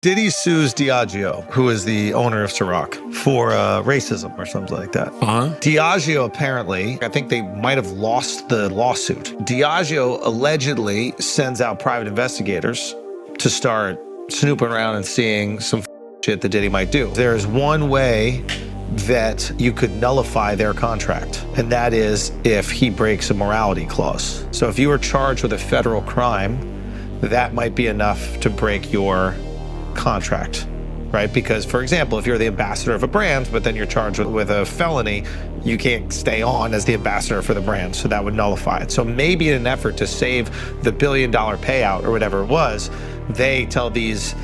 Diddy sues Diageo, who is the owner of Ciroc, for racism or something like that. Diageo apparently, I think they might have lost the lawsuit. Diageo allegedly sends out private investigators to start snooping around and seeing some shit that Diddy might do. There's one way that you could nullify their contract, and that is if he breaks a morality clause. So if you were charged with a federal crime, that might be enough to break your contract, right? Because, for example, if you're the ambassador of a brand, but then you're charged with a felony, you can't stay on as the ambassador for the brand, so that would nullify it. So maybe in an effort to save the $1 billion payout or whatever it was, they tell these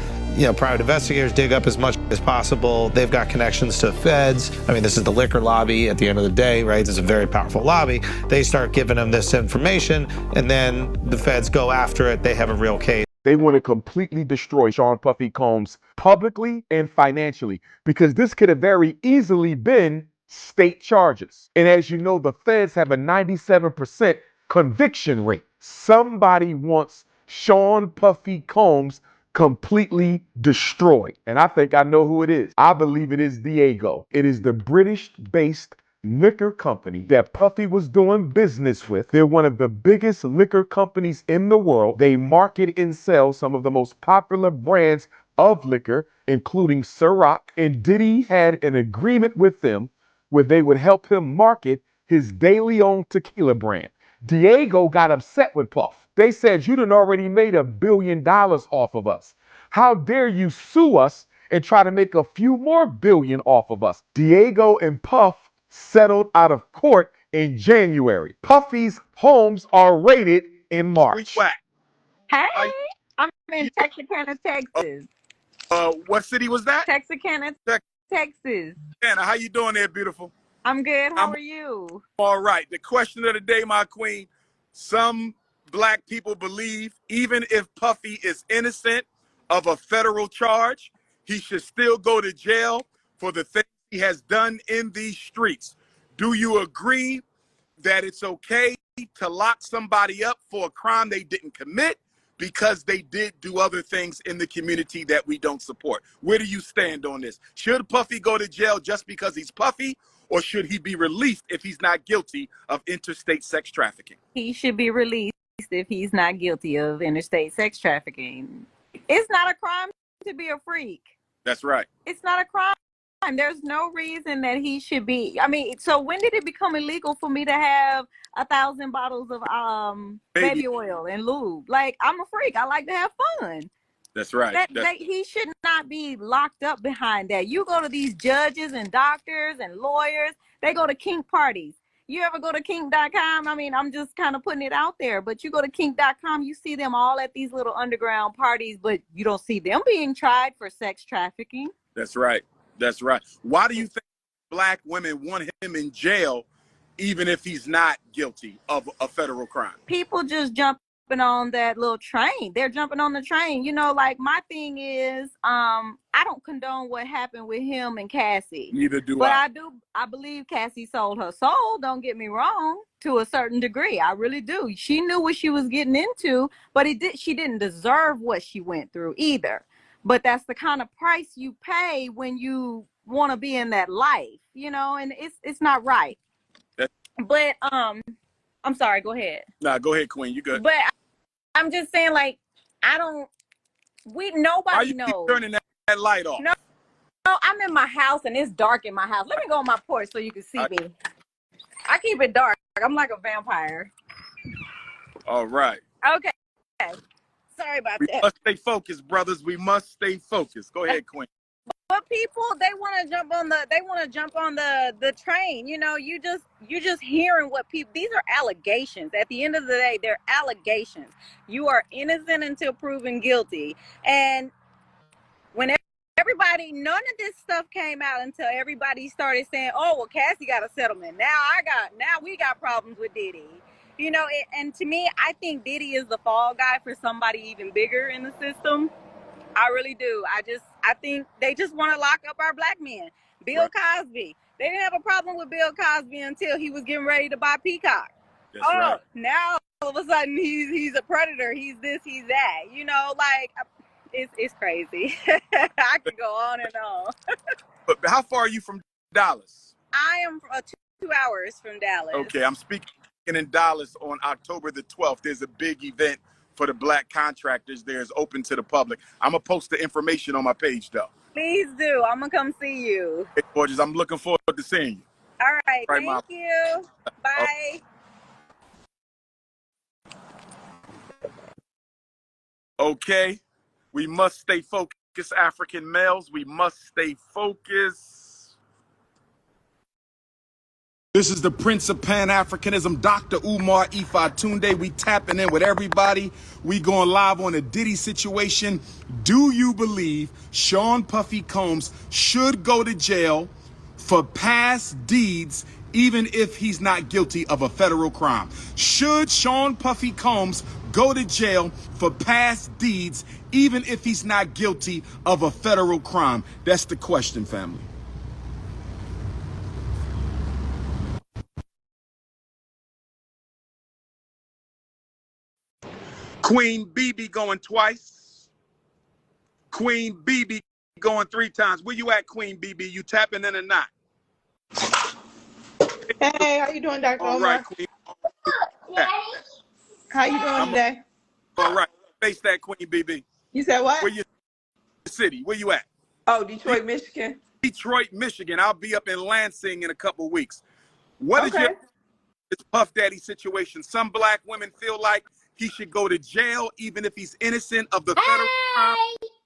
private investigators, dig up as much as possible. They've got connections to feds. I mean, this is the liquor lobby at the end of the day, right? This is a very powerful lobby. They start giving them this information, and then the feds go after it. They have a real case. They want to completely destroy Sean Puffy Combs publicly and financially, because this could have very easily been state charges. And as you know, the feds have a 97% conviction rate. Somebody wants Sean Puffy Combs completely destroyed. And I think I know who it is. I believe it is Diageo. It is the British-based liquor company that Puffy was doing business with. They're one of the biggest liquor companies in the world. They market and sell some of the most popular brands of liquor, including Ciroc. And Diddy had an agreement with them where they would help him market his daily own tequila brand. Diageo got upset with Puff. They said, you done already made $1 billion off of us. How dare you sue us and try to make a few more billion off of us? Diageo and Puff settled out of court in January. Puffy's homes are raided in March. Hey, I'm in Texarkana, Texas. What city was that? Texarkana, Texas. Anna, how you doing there, beautiful? I'm good. How are you? All right. The question of the day, my queen. Some black people believe even if Puffy is innocent of a federal charge, he should still go to jail for the things he has done in these streets. Do you agree that it's okay to lock somebody up for a crime they didn't commit because they did do other things in the community that we don't support? Where do you stand on this? Should Puffy go to jail just because he's Puffy, or should he be released if he's not guilty of interstate sex trafficking? He should be released if he's not guilty of interstate sex trafficking. It's not a crime to be a freak. That's right. It's not a crime. There's no reason that he should be. I mean, so when did it become illegal for me to have 1,000 bottles of baby oil and lube? Like, I'm a freak. I like to have fun. That's right. He should not be locked up behind that. You go to these judges and doctors and lawyers, they go to kink parties. You ever go to kink.com? I mean, I'm just kind of putting it out there, but you go to kink.com, you see them all at these little underground parties, but you don't see them being tried for sex trafficking. That's right. That's right. Why do you think black women want him in jail even if he's not guilty of a federal crime? People just jumping on that little train. They're jumping on the train. Like, my thing is, I don't condone what happened with him and Cassie. Neither do I. But I believe Cassie sold her soul, don't get me wrong, to a certain degree. I really do. She knew what she was getting into, but she didn't deserve what she went through either. But that's the kind of price you pay when you want to be in that life, and it's not right. But I'm sorry, go ahead. Nah, go ahead, Queen. You good. But I'm just saying, like, nobody knows. Keep turning that light off? No, I'm in my house and it's dark in my house. Let me go on my porch so you can see me. I keep it dark. I'm like a vampire. All right. Okay. Sorry about that. We must stay focused, brothers. We must stay focused. Go ahead, Queen. But people, they want to jump on the train. You just hearing what people. These are allegations. At the end of the day, they're allegations. You are innocent until proven guilty. And when none of this stuff came out until everybody started saying, "Oh, well, Cassie got a settlement. Now we got problems with Diddy." And to me, I think Diddy is the fall guy for somebody even bigger in the system. I really do. I think they just want to lock up our black men. Bill Cosby. They didn't have a problem with Bill Cosby until he was getting ready to buy Peacock. That's right. Now all of a sudden he's a predator. He's this, he's that. It's crazy. I could go on and on. But how far are you from Dallas? I am 2 hours from Dallas. Okay, I'm speaking in Dallas on October the 12th. There's a big event for the black contractors there. It's open to the public. I'm going to post the information on my page, though. Please do. I'm going to come see you. Hey, gorgeous. I'm looking forward to seeing you. All right. Thank you. Bye. Okay. We must stay focused, African males. We must stay focused. This is the Prince of Pan-Africanism, Dr. Umar Ifatunde. We tapping in with everybody. We going live on the Diddy situation. Do you believe Sean Puffy Combs should go to jail for past deeds, even if he's not guilty of a federal crime? Should Sean Puffy Combs go to jail for past deeds, even if he's not guilty of a federal crime? That's the question, family. Queen BB going twice. Queen BB going 3 times. Where you at, Queen BB? You tapping in or not? Hey, how you doing, Dr. All Omar? right, Queen. How you doing today? All right. Face that, Queen BB. You said what? Where you city? Where you at? Oh, Detroit, Michigan. Detroit, Michigan. I'll be up in Lansing in a couple of weeks. What is Okay. your Puff Daddy situation? Some black women feel like he should go to jail even if he's innocent of the federal crime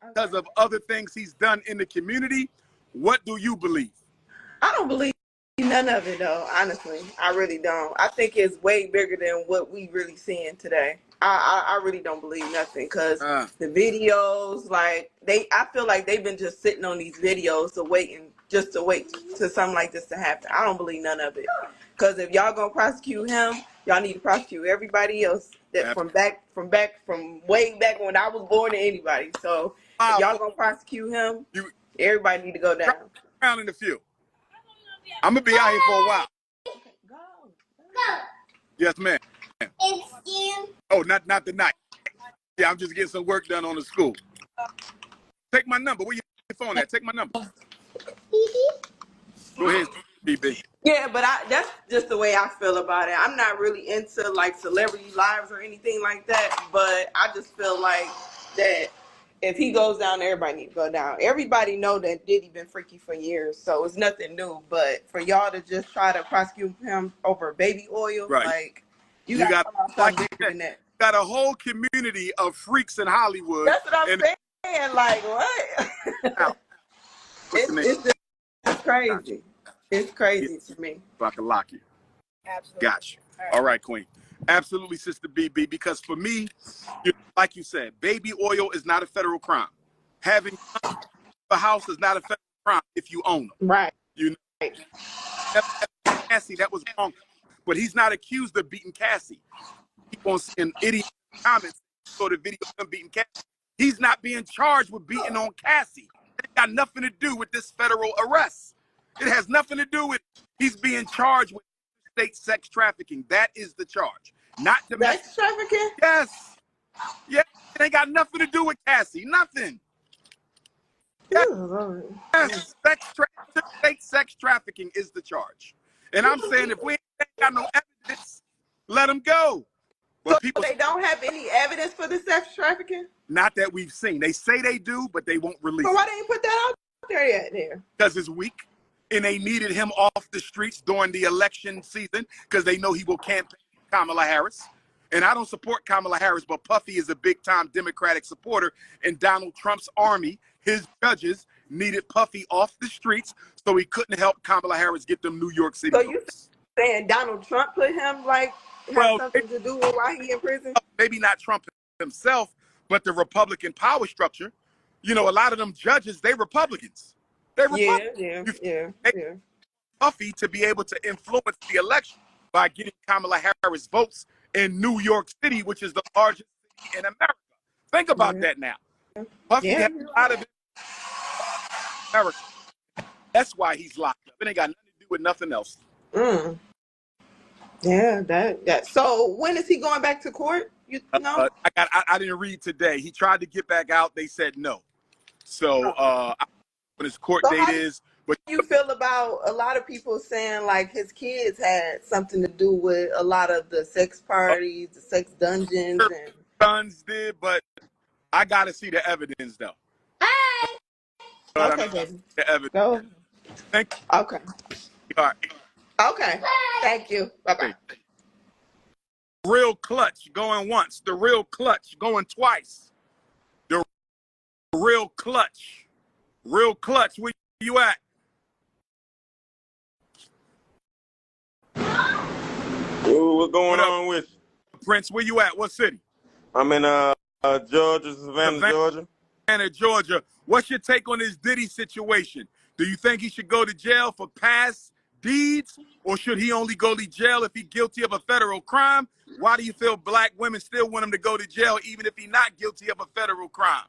because of other things he's done in the community. What do you believe? I don't believe none of it, though, honestly. I really don't. I think it's way bigger than what we really seeing today. I really don't believe nothing because the videos, like, I feel like they've been just sitting on these videos to wait to something like this to happen. I don't believe none of it. Because if y'all gonna prosecute him, y'all need to prosecute everybody else that from way back when I was born to anybody. So if y'all gonna prosecute him, everybody need to go down. Around in a few. I'm gonna be out here for a while. Go. Yes, ma'am. Oh, not tonight. Yeah, I'm just getting some work done on the school. Take my number. Where your phone at? Take my number. Go ahead, BB. Yeah, but that's just the way I feel about it. I'm not really into like celebrity lives or anything like that, but I just feel like that if he goes down, everybody needs to go down. Everybody know that Diddy been freaky for years, so it's nothing new. But for y'all to just try to prosecute him over baby oil, Right. like you got something bigger than that. Got a whole community of freaks in Hollywood. That's what I'm saying. Like what? It's just crazy. It's crazy to me. If I can lock you. Absolutely. Got you. All right, Queen. Absolutely, Sister BB. Because for me, like you said, baby oil is not a federal crime. Having a house is not a federal crime if you own them. Right. You know, Cassie, that was wrong. But he's not accused of beating Cassie. Keep on seeing idiot comments so the video of him beating Cassie. He's not being charged with beating on Cassie. It got nothing to do with this federal arrest. It has nothing to do with he's being charged with state sex trafficking. That is the charge. Not domestic. Sex trafficking? Yes. Yeah. It ain't got nothing to do with Cassie. Nothing. Yes. Yes. State sex trafficking is the charge. And I'm saying if we ain't got no evidence, let them go. But so people, they don't have any evidence for the sex trafficking? Not that we've seen. They say they do, but they won't release So why they ain't put that out there yet there? Because it's weak. And they needed him off the streets during the election season because they know he will campaign Kamala Harris. And I don't support Kamala Harris, but Puffy is a big-time Democratic supporter. And Donald Trump's army, his judges, needed Puffy off the streets so he couldn't help Kamala Harris get them New York City So votes. you saying Donald Trump put him, like, have something to do with why he in prison? Maybe not Trump himself, but the Republican power structure. You know, a lot of them judges, they Republicans. They're Republicans. Yeah. Puffy to be able to influence the election by getting Kamala Harris votes in New York City, which is the largest city in America. Think about that now. Puffy has a lot of America. That's why he's locked up. It ain't got nothing to do with nothing else. Yeah, that. So when is he going back to court? You know? I didn't read today. He tried to get back out. They said no. So I don't know when his court So date how do is. But you feel about a lot of people saying like his kids had something to do with a lot of the sex parties, the sex dungeons, and sons did, but I got to see the evidence though. You know what I okay, mean? baby, The evidence. go. Thank Okay, you. All right. okay, thank you. Bye bye. Real clutch going once. The real clutch going twice. The real clutch. Real clutch. Where you at? Ooh, what's going What up, on with you? Prince? Where you at? What city? I'm in Georgia, Savannah, Georgia. Savannah, Georgia. What's your take on this Diddy situation? Do you think he should go to jail for past deeds, or should he only go to jail if he's guilty of a federal crime? Why do you feel black women still want him to go to jail even if he's not guilty of a federal crime?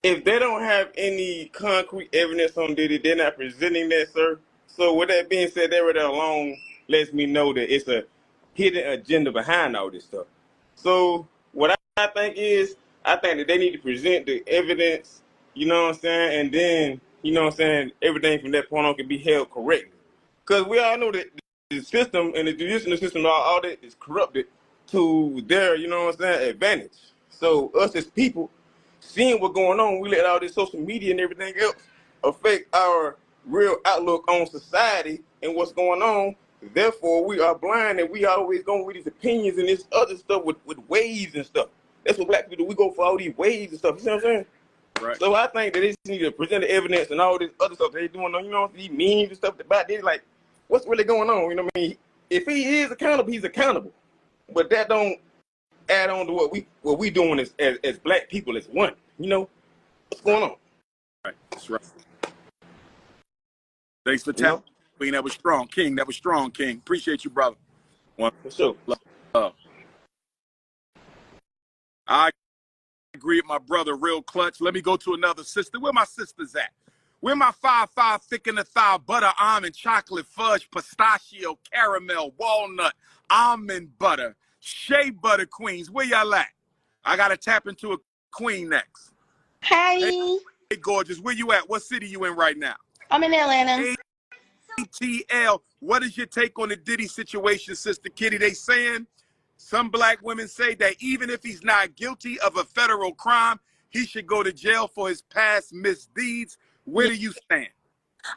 If they don't have any concrete evidence on Diddy, they're not presenting that, sir. So with that being said, that right there alone lets me know that it's a hidden agenda behind all this stuff. So what I think is, I think that they need to present the evidence, you know what I'm saying, and then, you know what I'm saying, everything from that point on can be held correctly. Because we all know that the system and the judicial system, all that is corrupted to their, you know what I'm saying, advantage. So us as people, seeing what's going on, we let all this social media and everything else affect our real outlook on society and what's going on. Therefore, we are blind and we always going with these opinions and this other stuff with waves and stuff. That's what black people do. We go for all these waves and stuff. You see what I'm saying? Right. So I think that they need to present the evidence and all this other stuff they doing. You know, these memes and stuff about this. Like, what's really going on? You know what I mean? If he is accountable, he's accountable. But that don't add on to what we doing as black people as one. You know, what's going on? Right. That's right. Thanks for You know, tapping. Queen, that was strong. King, that was strong, King. Appreciate you, brother. One for sure. love. I agree with my brother, real clutch. Let me go to another sister. Where my sisters at? Where my 5-5 thick in the thigh, butter, almond, chocolate, fudge, pistachio, caramel, walnut, almond butter, shea butter queens? Where y'all at? I got to tap into a queen next. Hi, Hey, gorgeous. Where you at? What city you in right now? I'm in Atlanta. ATL. What is your take on the Diddy situation, Sister Kitty? They saying, some black women say that even if he's not guilty of a federal crime, he should go to jail for his past misdeeds. Where do you stand?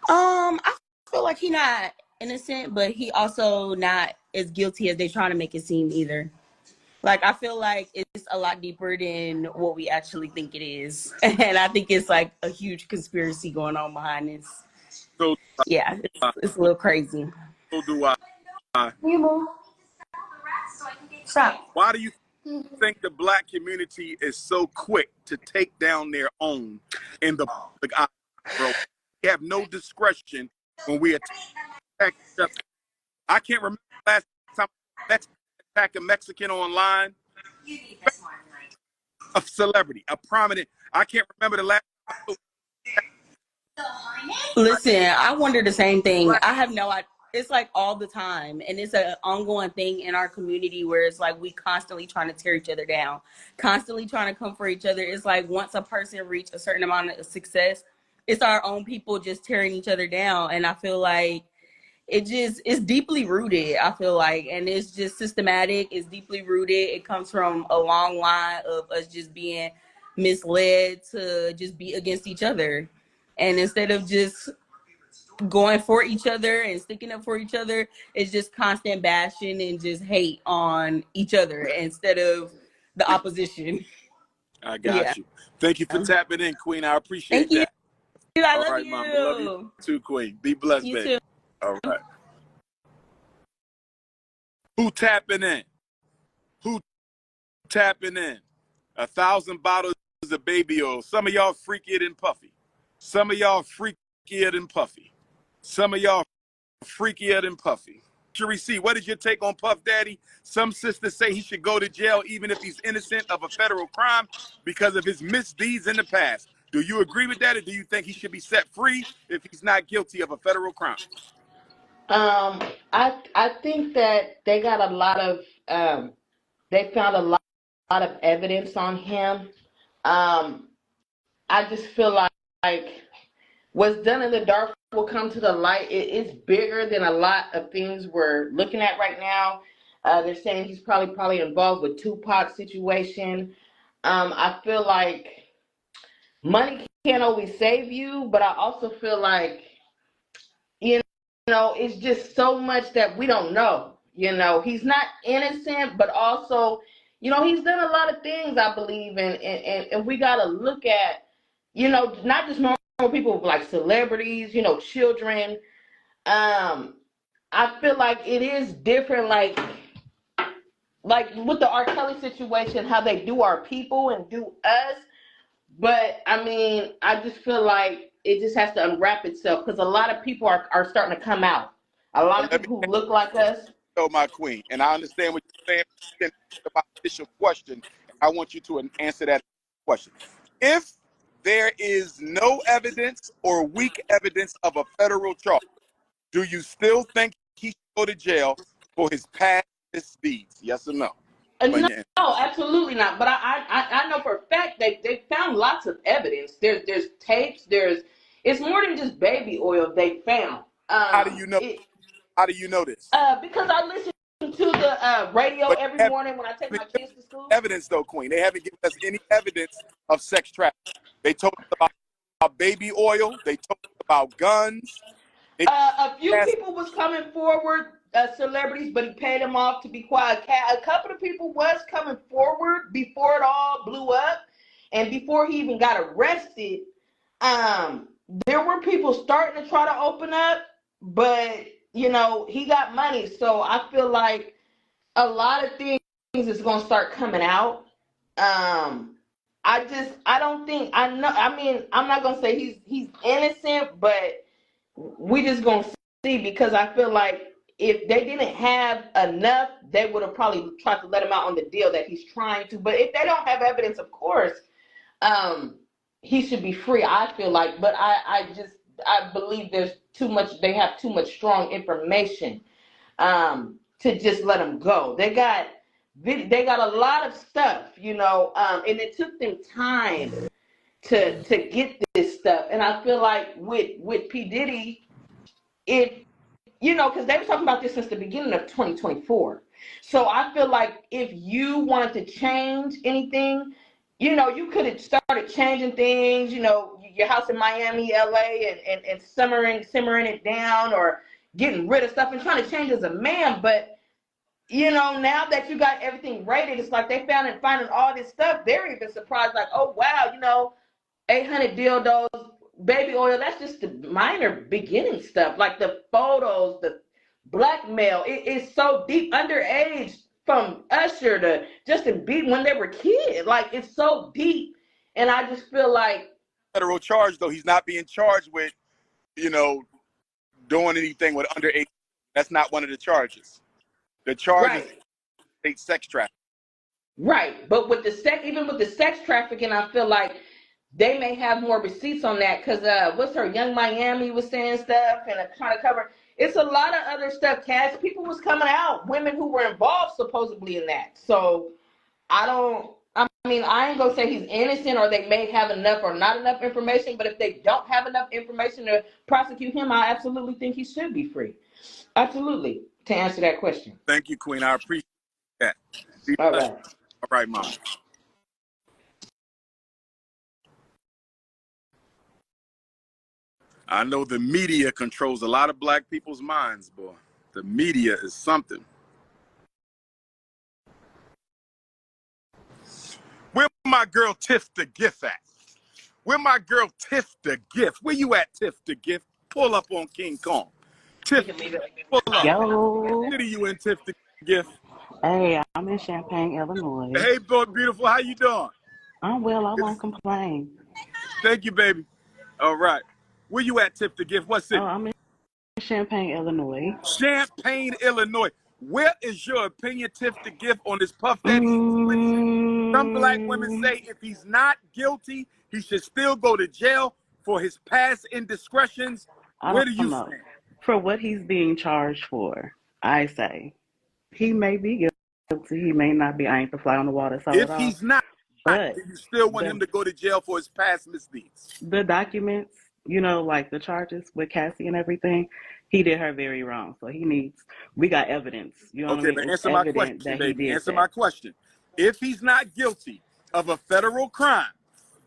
I feel like he not innocent, but he also not as guilty as they trying to make it seem either. Like, I feel like it's a lot deeper than what we actually think it is. And I think it's like a huge conspiracy going on behind this. So, Yeah, it's a little crazy. so do I. Stop. Why do you think the black community is so quick to take down their own in the public eye, bro? We have no discretion when we attack each other. I can't remember the last time I attacked a Mexican online. A celebrity, a prominent. I can't remember the last time. Listen, I wonder the same thing. I have no idea. It's like all the time. And it's an ongoing thing in our community where it's like we constantly trying to tear each other down, constantly trying to come for each other. It's like once a person reach a certain amount of success, it's our own people just tearing each other down. And I feel like it's deeply rooted, I feel like. And it's just systematic. It's deeply rooted. It comes from a long line of us just being misled to just be against each other. And instead of just going for each other and sticking up for each other, it's just constant bashing and just hate on each other instead of the opposition. I Yeah. got you. Thank you for tapping in, Queen. I Thank appreciate you. that. I All love right, you. Mama. Love you too, Queen. Be blessed, You baby. too. All right. Who tapping in? Who tapping in? 1,000 bottles of baby oil. Some of y'all freakier than Puffy. Some of y'all freakier than Puffy. Some of y'all freakier than Puffy. C, what is your take on Puff Daddy? Some sisters say he should go to jail even if he's innocent of a federal crime because of his misdeeds in the past. Do you agree with that, or do you think he should be set free if he's not guilty of a federal crime? I think that they got a lot of they found a lot of evidence on him. I just feel like what's done in the dark will come to the light. It's bigger than a lot of things we're looking at right now. They're saying he's probably involved with Tupac situation. I feel like money can't always save you, but I also feel like, you know, it's just so much that we don't know. You know, he's not innocent, but also, you know, he's done a lot of things, I believe, and we got to look at, you know, not just normal people like celebrities, you know, children. I feel like it is different, like with the R. Kelly situation, how they do our people and do us. But I mean, I just feel like it just has to unwrap itself because a lot of people are starting to come out. A lot of people who look like us. So, my queen, and I understand what you're saying. About the initial question, I want you to answer that question. If there is no evidence or weak evidence of a federal charge, do you still think he should go to jail for his past misdeeds? Yes or no? No, absolutely not. But I know for a fact they found lots of evidence. There's tapes. It's more than just baby oil they found. How do you know? How do you know this? Because I listen to the radio every morning when I take my kids to school. Evidence though, Queen. They haven't given us any evidence of sex trafficking. They told us about baby oil. They told us about guns. A few people was coming forward, celebrities, but he paid them off to be quiet. A couple of people was coming forward before it all blew up, and before he even got arrested. There were people starting to try to open up, but you know he got money, so I feel like a lot of things is gonna start coming out. I don't think I know. I mean, I'm not gonna say he's innocent, but we just gonna see because I feel like if they didn't have enough, they would have probably tried to let him out on the deal that he's trying to. But if they don't have evidence, of course, he should be free. I feel like, but I believe there's too much. They have too much strong information to just let him go. They got a lot of stuff, you know, and it took them time to get this stuff. And I feel like with P. Diddy, it, you know, because they were talking about this since the beginning of 2024. So I feel like if you wanted to change anything, you know, you could have started changing things, you know, your house in Miami, LA, and simmering it down or getting rid of stuff and trying to change as a man. But, you know, now that you got everything rated, it's like they finding all this stuff. They're even surprised, like, oh, wow, you know, 800 dildos, baby oil, that's just the minor beginning stuff. Like the photos, the blackmail, it's so deep. Underage, from Usher to Justin Bieber when they were kids. Like, it's so deep. And I just feel like... Federal charge, though. He's not being charged with, you know, doing anything with underage. That's not one of the charges. The charge is state sex trafficking. Right. But with even with the sex trafficking, I feel like they may have more receipts on that because what's her Young Miami was saying stuff and trying to cover. It's a lot of other stuff, Cass. People was coming out, women who were involved supposedly in that. So I mean, I ain't gonna say he's innocent or they may have enough or not enough information, but if they don't have enough information to prosecute him, I absolutely think he should be free. Absolutely, to answer that question. Thank you, Queen. I appreciate that. All right. All right, Mom. I know the media controls a lot of black people's minds, boy. The media is something. Where my girl Tiff the Gift at? Where my girl Tiff the Gift? Where you at, Tiff the Gift? Pull up on King Kong. Tiff, pull up. Yo. Where are you in, Tiff the Gift? Hey, I'm in Champaign, Illinois. Hey, boy, beautiful. How you doing? I'm well. I won't complain. Thank you, baby. All right. Where you at, Tiff the Gift? What city? Oh, I'm in Champaign, Illinois. Champaign, Illinois. Where is your opinion, Tiff the Gift, on this Puff Daddy? Some black women say if he's not guilty, he should still go to jail for his past indiscretions. Where do you stand? For what he's being charged for, I say he may be guilty. He may not be. I ain't the fly on the wall that saw it If all. he's not, But do you still want him the to go to jail for his past misdeeds? the documents, like the charges with Cassie and everything, he did her very wrong. So he needs. We got evidence. You know what I Okay, mean? but It's answer my evident question, that he baby. did Answer my that. question. If he's not guilty of a federal crime,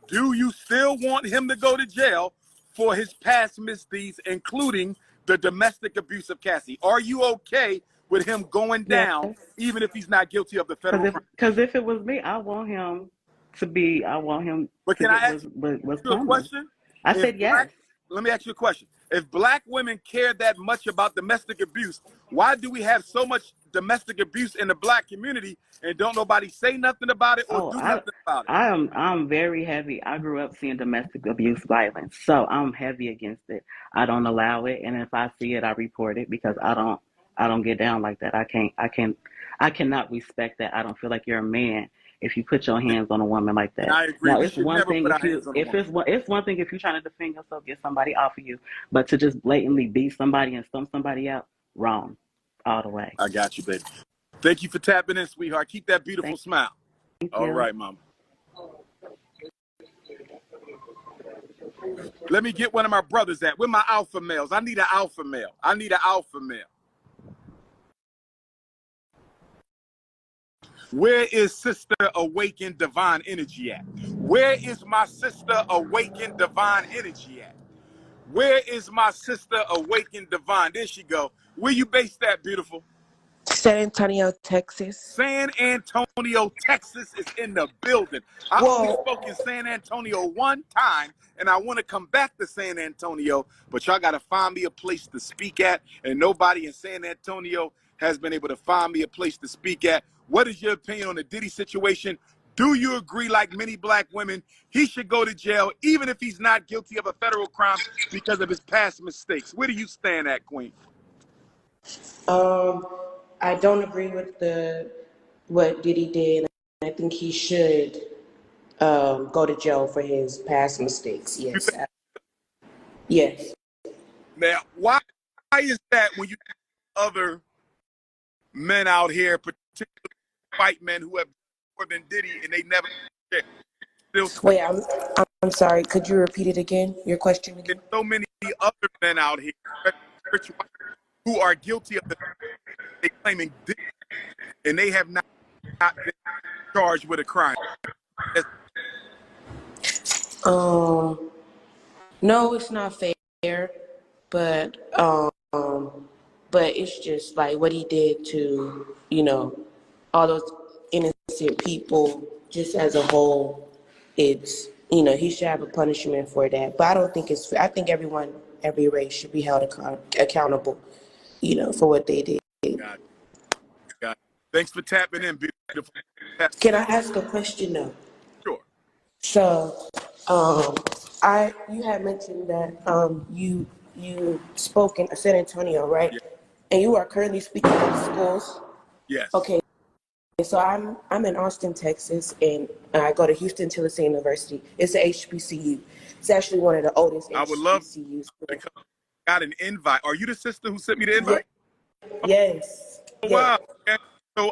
do you still want him to go to jail for his past misdeeds, including the domestic abuse of Cassie? Are you okay with him going Yes. down, even if he's not guilty of the federal crime? Because if it was me, I want him to be. I want him But to can I get ask what's you a coming. question? I If said yes. let me ask you a question. If black women care that much about domestic abuse, why do we have so much domestic abuse in the black community and don't nobody say nothing about it or Oh, do nothing about it? I'm very heavy. I grew up seeing domestic abuse violence, so I'm heavy against it. I don't allow it, and if I see it, I report it because I don't get down like that. I cannot respect that. I don't feel like you're a man if you put your hands on a woman like And that. I agree. Now We it's should one never thing put our if hands on a woman. it's one thing if you're trying to defend yourself, get somebody off of you, but to just blatantly beat somebody and stump somebody out, wrong, all the way. I got you, baby. Thank you for tapping in, sweetheart. Keep that beautiful smile. Thank All you. right, mama. Let me get one of my brothers at. Where my alpha males? I need an alpha male. I need an alpha male. Where is Sister Awakened Divine Energy at? Where is my Sister Awakened Divine Energy at? Where is my Sister Awakened Divine? There she go. Where you based at, beautiful? San Antonio, Texas. San Antonio, Texas is in the building. I only spoke in San Antonio one time, and I want to come back to San Antonio, but y'all got to find me a place to speak at, and nobody in San Antonio has been able to find me a place to speak at. What is your opinion on the Diddy situation? Do you agree, like many black women, he should go to jail, even if he's not guilty of a federal crime because of his past mistakes? Where do you stand at, Queen? I don't agree with what Diddy did. I think he should go to jail for his past mistakes. Yes. Yes. Now, why is that when you other men out here, particularly white men who have more than Diddy, and they never still Wait, I'm sorry. Could you repeat it again? Your question there's again? so many other men out here who are guilty of the they claiming Diddy, and they have not been charged with a crime. No, it's not fair, but it's just like what he did to all those innocent people, just as a whole. It's he should have a punishment for that. But I don't think it's fair. I think every race should be held accountable, for what they did. Got it. Got it. Thanks for tapping in, beautiful. Can I ask a question though? Sure. So, you had mentioned that you spoke in San Antonio, right? Yeah. And you are currently speaking in schools. Yes. Okay. So I'm in Austin, Texas, and I go to Houston Tillotson University. It's a HBCU. It's actually one of the oldest I would love HBCUs. to come. Got an invite. Are you the sister who sent me the invite? Yes. Oh, Yes. wow. Okay. So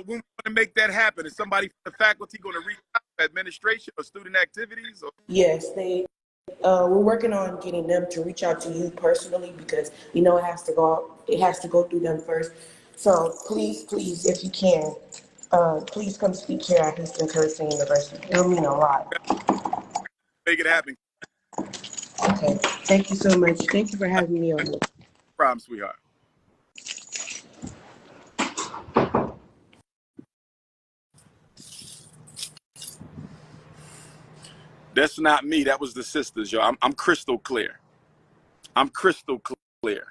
when we want to make that happen, is somebody from the faculty going to reach out, administration or student activities? Or? Yes, we're working on getting them to reach out to you personally because it has to go through them first. So please, if you can, please come speak here at Houston Tillotson University. It'll mean a lot. Make it happen. Okay. Thank you so much. Thank you for having me on. No problem, sweetheart. That's not me. That was the sisters, yo. I'm crystal clear. I'm crystal clear.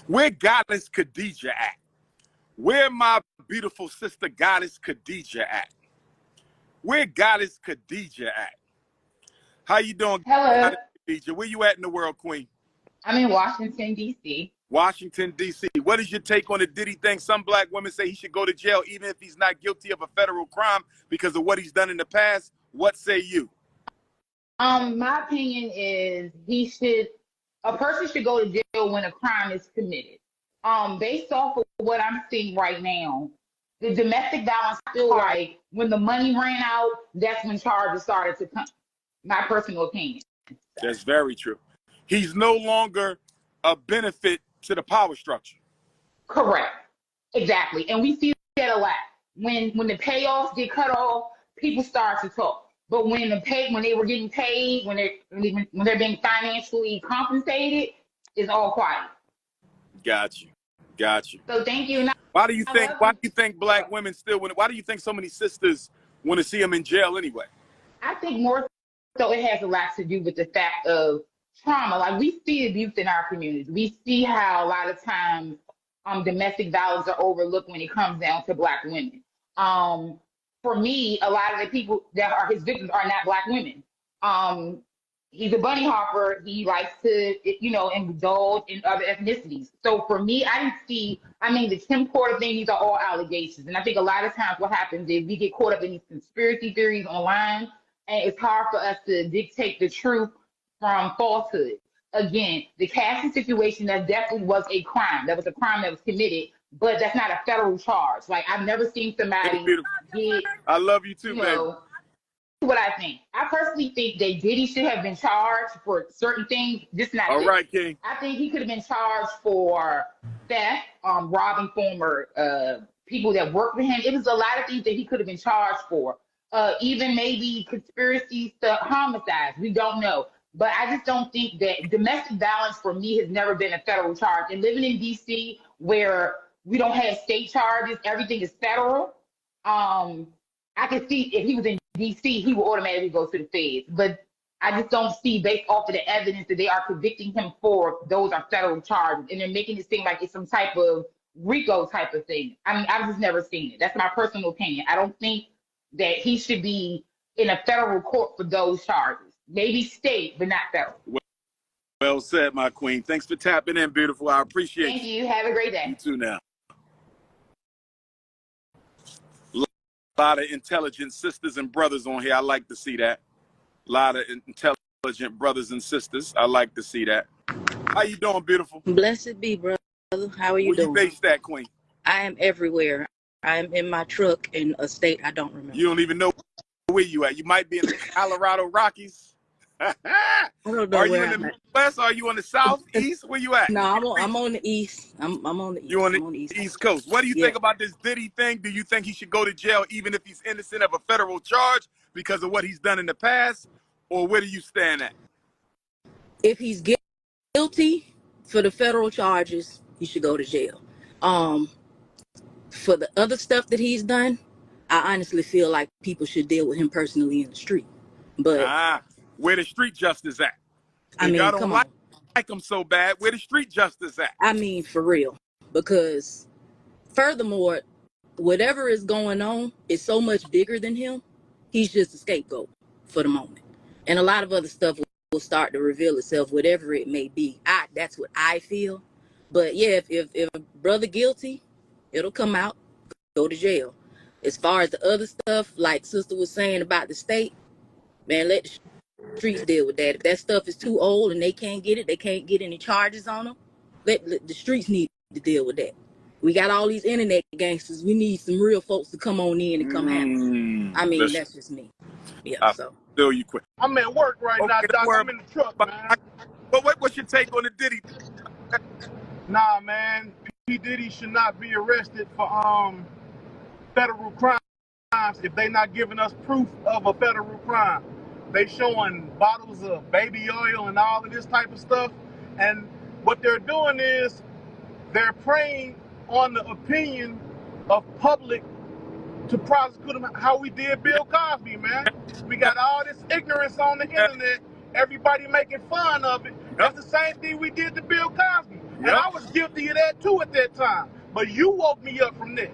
Where Goddess Khadijah at? Where my beautiful sister Goddess Khadijah at? Where Goddess Khadijah at? How you doing, Hello. Goddess Khadijah? Where you at in the world, Queen? I'm in Washington, D.C. Washington, D.C. What is your take on the Diddy thing? Some black women say he should go to jail even if he's not guilty of a federal crime because of what he's done in the past. What say you? My opinion is he should A person should go to jail when a crime is committed. Based off of what I'm seeing right now, the domestic violence, I feel like when the money ran out, that's when charges started to come. My personal opinion. That's very true. He's no longer a benefit to the power structure. Correct. Exactly. And we see that a lot. When the payoffs get cut off, people start to talk. But when they were getting paid, when they're being financially compensated, it's all quiet. Got you. So thank you. Why do you think black women still want? Why do you think so many sisters want to see him in jail anyway? I think more so it has a lot to do with the fact of trauma. Like, we see abuse in our communities. We see how a lot of times domestic violence are overlooked when it comes down to black women. For me, a lot of the people that are his victims are not black women. He's a bunny hopper. He likes to, indulge in other ethnicities. So for me, the Tim Porter thing, these are all allegations. And I think a lot of times what happens is we get caught up in these conspiracy theories online, and it's hard for us to dictate the truth from falsehood. Again, the casting situation, that definitely was a crime. That was a crime that was committed, but that's not a federal charge. Like, I've never seen somebody get, I love you too, baby. What I think. I personally think that Diddy should have been charged for certain things, just not this. All right, King. I think he could have been charged for theft, robbing former people that worked with him. It was a lot of things that he could have been charged for. Even maybe conspiracies to homicides. We don't know. But I just don't think that domestic violence for me has never been a federal charge. And living in D.C. where we don't have state charges, everything is federal. I could see if he was in D.C., he would automatically go to the feds. But I just don't see, based off of the evidence that they are convicting him for, those are federal charges. And they're making it seem like it's some type of RICO type of thing. I mean, I've just never seen it. That's my personal opinion. I don't think that he should be in a federal court for those charges. Maybe state, but not federal. Well said, my queen. Thanks for tapping in, beautiful. I appreciate Thank you. Have a great day. You too now. A lot of intelligent sisters and brothers on here. I like to see that. A lot of intelligent brothers and sisters. I like to see that. How you doing, beautiful? Blessed be, brother. How are you doing? Where you based at, queen? I am everywhere. I am in my truck in a state I don't remember. You don't even know where you at. You might be in the Colorado Rockies. I don't know. Are you in the Midwest? Are you on the South, East? Where you at? No, I'm on the East. I'm on the East. You on the East Coast. What do you think about this Diddy thing? Do you think he should go to jail even if he's innocent of a federal charge because of what he's done in the past? Or where do you stand at? If he's guilty for the federal charges, he should go to jail. For the other stuff that he's done, I honestly feel like people should deal with him personally in the street. But where the street justice at? I mean, y'all don't like him so bad. Where the street justice at? I mean, for real. Because furthermore, whatever is going on is so much bigger than him. He's just a scapegoat for the moment. And a lot of other stuff will start to reveal itself, whatever it may be. That's what I feel. But yeah, if a brother guilty, it'll come out, go to jail. As far as the other stuff, like sister was saying about the state, man, let the streets deal with that. If that stuff is too old and they can't get any charges on them, let the streets need to deal with that. We got all these internet gangsters. We need some real folks to come on in and come handle. I mean, that's just me. Yeah, so. Still you quit. I'm at work right now, Doc. I'm in the truck, man. But what's your take on the Diddy? Nah, man. P. Diddy should not be arrested for federal crimes if they not giving us proof of a federal crime. They showing bottles of baby oil and all of this type of stuff. And what they're doing is they're preying on the opinion of public to prosecute him how we did Bill Cosby, man. We got all this ignorance on the internet, everybody making fun of it. That's the same thing we did to Bill Cosby. And I was guilty of that too at that time. But you woke me up from that.